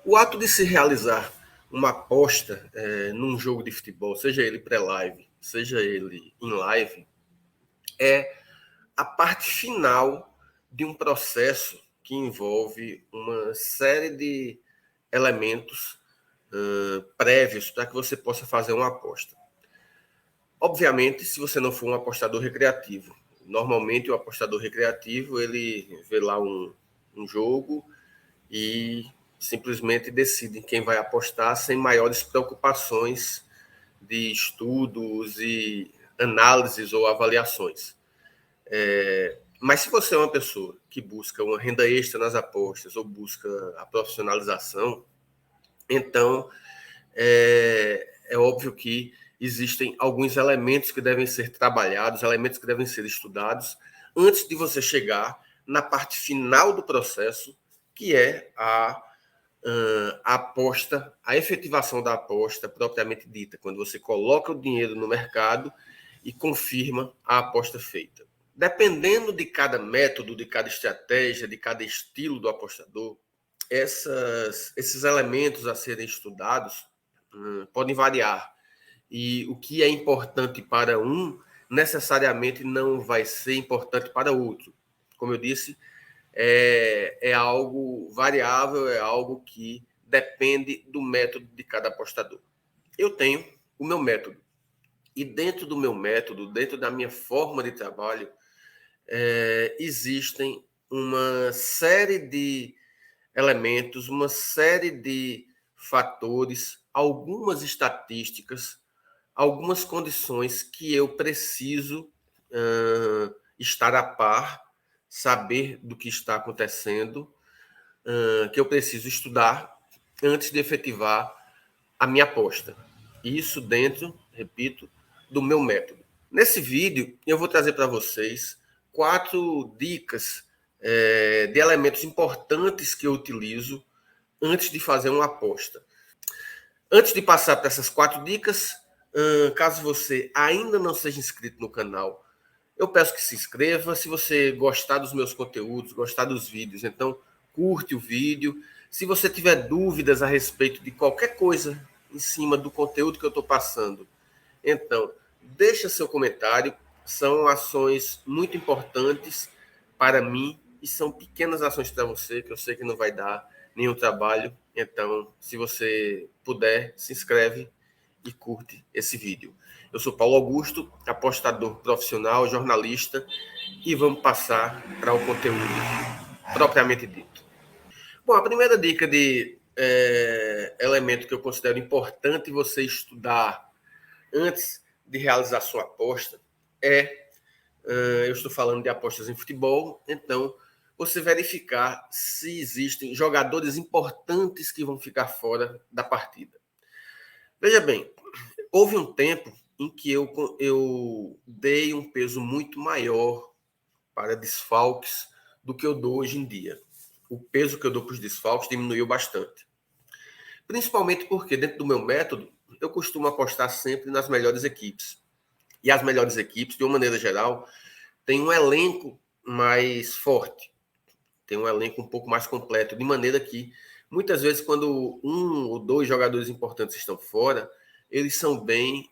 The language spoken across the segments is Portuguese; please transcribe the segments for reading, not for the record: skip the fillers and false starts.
O ato de se realizar uma aposta num jogo de futebol, seja ele pré-live, seja ele em live, é a parte final de um processo que envolve uma série de elementos prévios para que você possa fazer uma aposta. Obviamente, se você não for um apostador recreativo, normalmente o apostador recreativo ele vê lá um jogo e simplesmente decide quem vai apostar sem maiores preocupações de estudos e análises ou avaliações. Mas se você é uma pessoa que busca uma renda extra nas apostas ou busca a profissionalização, então é óbvio que existem alguns elementos que devem ser trabalhados, elementos que devem ser estudados antes de você chegar na parte final do processo, que é a aposta, a efetivação da aposta propriamente dita, quando você coloca o dinheiro no mercado e confirma a aposta feita. Dependendo de cada método, de cada estratégia, de cada estilo do apostador, esses elementos a serem estudados podem variar. E o que é importante para um, necessariamente não vai ser importante para outro. Como eu disse, é algo variável, é algo que depende do método de cada apostador. Eu tenho o meu método. E dentro do meu método, dentro da minha forma de trabalho, existem uma série de elementos, uma série de fatores, algumas estatísticas, algumas condições que eu preciso estar a par, saber do que está acontecendo, que eu preciso estudar antes de efetivar a minha aposta. Isso dentro, repito, do meu método. Nesse vídeo, eu vou trazer para vocês 4 dicas de elementos importantes que eu utilizo antes de fazer uma aposta. Antes de passar para essas 4 dicas, caso você ainda não seja inscrito no canal, eu peço que se inscreva. Se você gostar dos meus conteúdos, gostar dos vídeos, então curte o vídeo. Se você tiver dúvidas a respeito de qualquer coisa em cima do conteúdo que eu estou passando, então deixa seu comentário. São ações muito importantes para mim e são pequenas ações para você, que eu sei que não vai dar nenhum trabalho. Então, se você puder, se inscreve e curte esse vídeo. Eu sou Paulo Augusto, apostador profissional, jornalista, e vamos passar para o conteúdo propriamente dito. Bom, a primeira dica de elemento que eu considero importante você estudar antes de realizar sua aposta eu estou falando de apostas em futebol, então você verificar se existem jogadores importantes que vão ficar fora da partida. Veja bem, houve um tempo em que eu dei um peso muito maior para desfalques do que eu dou hoje em dia. O peso que eu dou para os desfalques diminuiu bastante. Principalmente porque, dentro do meu método, eu costumo apostar sempre nas melhores equipes. E as melhores equipes, de uma maneira geral, têm um elenco mais forte, tem um elenco um pouco mais completo, de maneira que, muitas vezes, quando 1 ou 2 jogadores importantes estão fora, eles são bem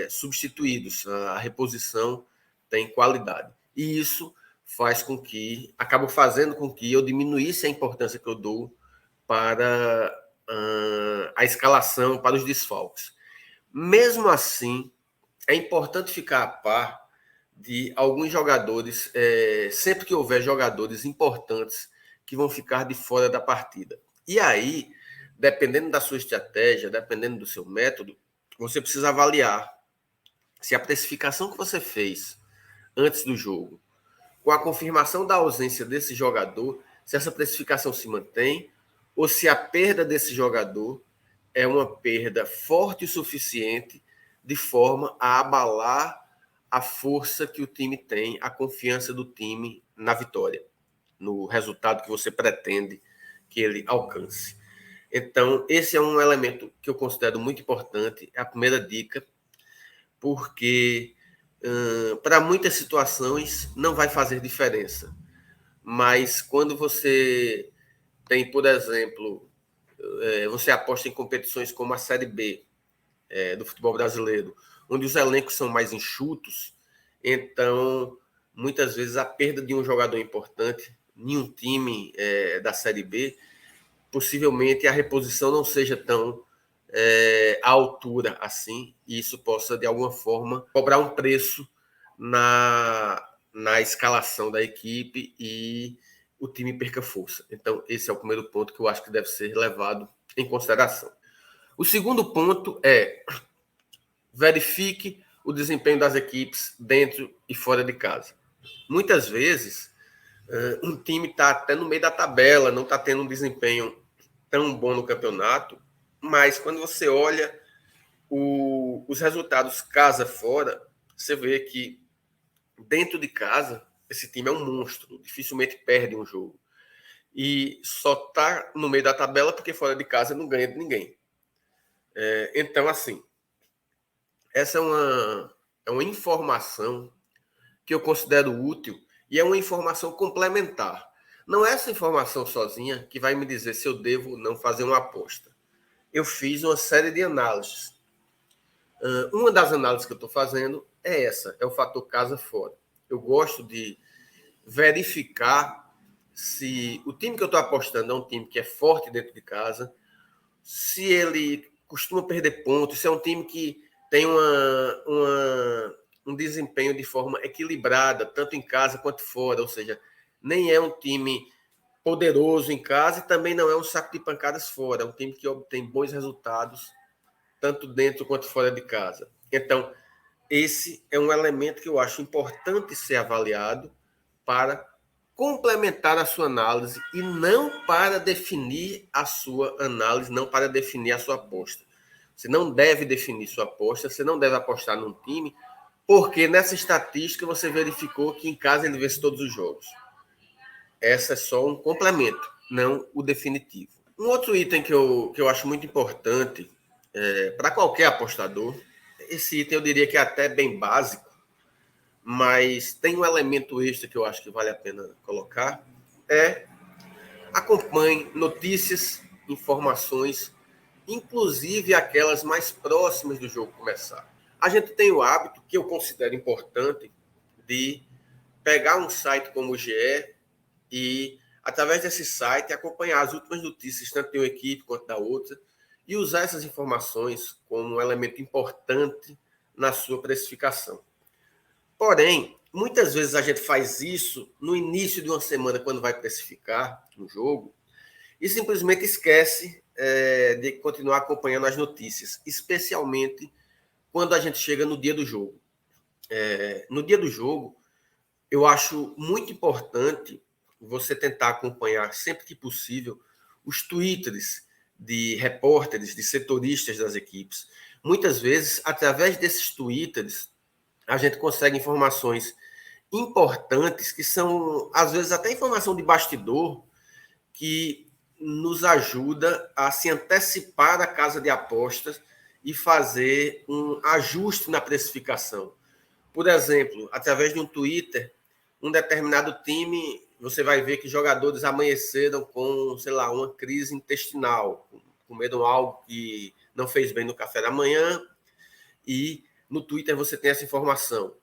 substituídos, a reposição tem qualidade. E isso acaba fazendo com que eu diminuísse a importância que eu dou para a escalação, para os desfalques. Mesmo assim, é importante ficar a par de alguns jogadores, sempre que houver jogadores importantes que vão ficar de fora da partida. E aí, dependendo da sua estratégia, dependendo do seu método, você precisa avaliar se a precificação que você fez antes do jogo, com a confirmação da ausência desse jogador, se essa precificação se mantém ou se a perda desse jogador é uma perda forte o suficiente de forma a abalar a força que o time tem, a confiança do time na vitória, no resultado que você pretende que ele alcance. Então, esse é um elemento que eu considero muito importante, é a primeira dica, porque para muitas situações não vai fazer diferença. Mas quando você tem, por exemplo, você aposta em competições como a Série B do futebol brasileiro, onde os elencos são mais enxutos, então, muitas vezes, a perda de um jogador importante em um time da Série B, possivelmente a reposição não seja tão à altura assim, e isso possa, de alguma forma, cobrar um preço na escalação da equipe e o time perca força. Então, esse é o primeiro ponto que eu acho que deve ser levado em consideração. O segundo ponto é verifique o desempenho das equipes dentro e fora de casa. Muitas vezes, um time está até no meio da tabela, não está tendo um desempenho tão bom no campeonato, mas quando você olha os resultados casa-fora, você vê que dentro de casa, esse time é um monstro, dificilmente perde um jogo. E só está no meio da tabela porque fora de casa não ganha de ninguém. Então, assim, essa é uma informação que eu considero útil e é uma informação complementar. Não é essa informação sozinha que vai me dizer se eu devo ou não fazer uma aposta. Eu fiz uma série de análises. Uma das análises que eu estou fazendo é essa, é o fator casa-fora. Eu gosto de verificar se o time que eu estou apostando é um time que é forte dentro de casa, se ele costuma perder pontos, se é um time que tem um desempenho de forma equilibrada, tanto em casa quanto fora, ou seja, nem é um time poderoso em casa e também não é um saco de pancadas fora, é um time que obtém bons resultados tanto dentro quanto fora de casa. Então, esse é um elemento que eu acho importante ser avaliado para complementar a sua análise e não para definir a sua análise, não para definir a sua aposta. Você não deve definir sua aposta, você não deve apostar num time, porque nessa estatística você verificou que em casa ele vence todos os jogos. Essa é só um complemento, não o definitivo. Um outro item que eu acho muito importante para qualquer apostador, esse item eu diria que é até bem básico, mas tem um elemento extra que eu acho que vale a pena colocar, acompanhe notícias, informações, inclusive aquelas mais próximas do jogo começar. A gente tem o hábito, que eu considero importante, de pegar um site como o GE e, através desse site, acompanhar as últimas notícias, tanto de uma equipe quanto da outra, e usar essas informações como um elemento importante na sua precificação. Porém, muitas vezes a gente faz isso no início de uma semana, quando vai precificar um jogo, e simplesmente esquece de continuar acompanhando as notícias, especialmente quando a gente chega no dia do jogo. No dia do jogo, eu acho muito importante você tentar acompanhar, sempre que possível, os twitters de repórteres, de setoristas das equipes. Muitas vezes, através desses twitters, a gente consegue informações importantes, que são, às vezes, até informação de bastidor, que nos ajuda a se antecipar da casa de apostas e fazer um ajuste na precificação. Por exemplo, através de um Twitter, um determinado time, você vai ver que jogadores amanheceram com, sei lá, uma crise intestinal, comendo algo que não fez bem no café da manhã, e no Twitter você tem essa informação.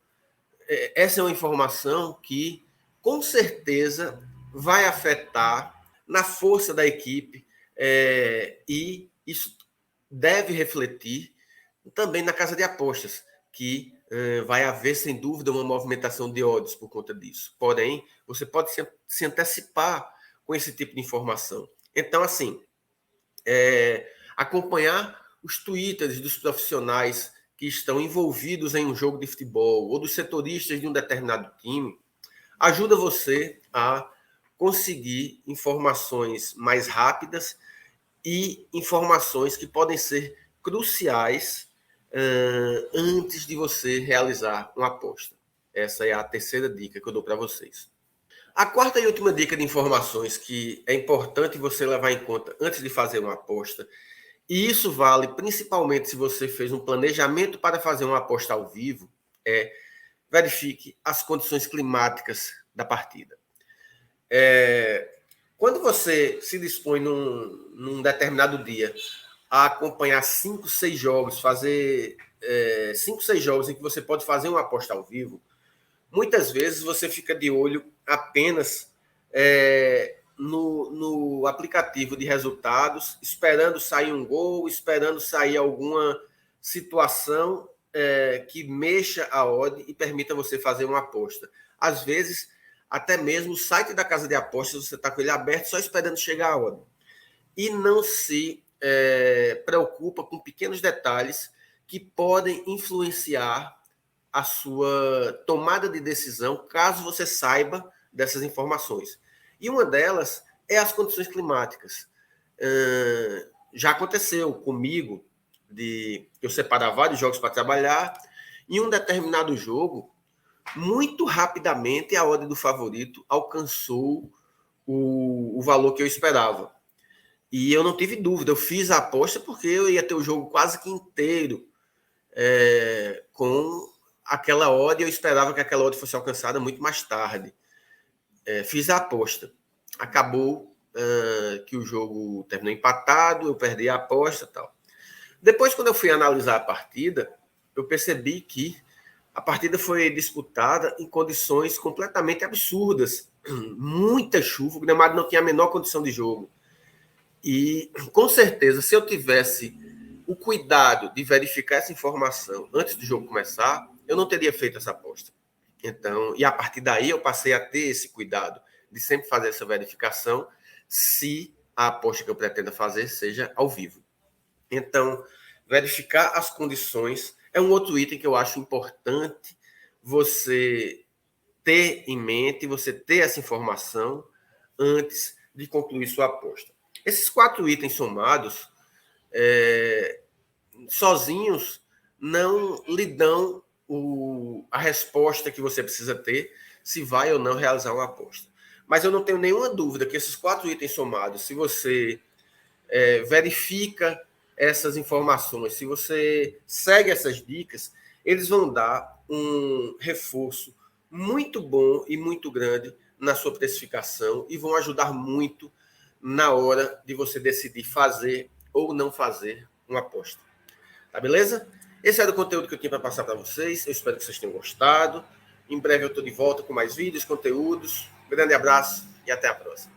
Essa é uma informação que, com certeza, vai afetar na força da equipe e isso deve refletir também na casa de apostas, que vai haver, sem dúvida, uma movimentação de odds por conta disso. Porém, você pode se antecipar com esse tipo de informação. Então, assim, acompanhar os twitters dos profissionais que estão envolvidos em um jogo de futebol ou dos setoristas de um determinado time ajuda você a conseguir informações mais rápidas e informações que podem ser cruciais antes de você realizar uma aposta. Essa é a terceira dica que eu dou para vocês. A quarta e última dica de informações que é importante você levar em conta antes de fazer uma aposta, e isso vale principalmente se você fez um planejamento para fazer uma aposta ao vivo, verifique as condições climáticas da partida. Quando você se dispõe num determinado dia a acompanhar 5, 6 jogos, fazer 5, 6 jogos em que você pode fazer uma aposta ao vivo, muitas vezes você fica de olho apenas no aplicativo de resultados, esperando sair um gol, esperando sair alguma situação que mexa a odd e permita você fazer uma aposta. Às vezes, até mesmo o site da casa de apostas, você está com ele aberto só esperando chegar a odd. E não se preocupa com pequenos detalhes que podem influenciar a sua tomada de decisão, caso você saiba dessas informações. E uma delas é as condições climáticas. Já aconteceu comigo de eu separar vários jogos para trabalhar, em um determinado jogo, muito rapidamente a odd do favorito alcançou o valor que eu esperava. E eu não tive dúvida, eu fiz a aposta porque eu ia ter o jogo quase que inteiro com aquela odd, eu esperava que aquela odd fosse alcançada muito mais tarde. Fiz a aposta. Acabou que o jogo terminou empatado, eu perdi a aposta e tal. Depois, quando eu fui analisar a partida, eu percebi que a partida foi disputada em condições completamente absurdas. Muita chuva, o gramado não tinha a menor condição de jogo. E, com certeza, se eu tivesse o cuidado de verificar essa informação antes do jogo começar, eu não teria feito essa aposta. Então, e a partir daí eu passei a ter esse cuidado de sempre fazer essa verificação se a aposta que eu pretendo fazer seja ao vivo. Então, verificar as condições é um outro item que eu acho importante você ter em mente, você ter essa informação antes de concluir sua aposta. Esses 4 itens somados, sozinhos, não lhe dão a resposta que você precisa ter se vai ou não realizar uma aposta. Mas eu não tenho nenhuma dúvida que esses 4 itens somados, se você verifica essas informações, se você segue essas dicas, eles vão dar um reforço muito bom e muito grande na sua precificação e vão ajudar muito na hora de você decidir fazer ou não fazer uma aposta. Tá beleza? Esse era o conteúdo que eu tinha para passar para vocês. Eu espero que vocês tenham gostado. Em breve eu estou de volta com mais vídeos, conteúdos. Um grande abraço e até a próxima.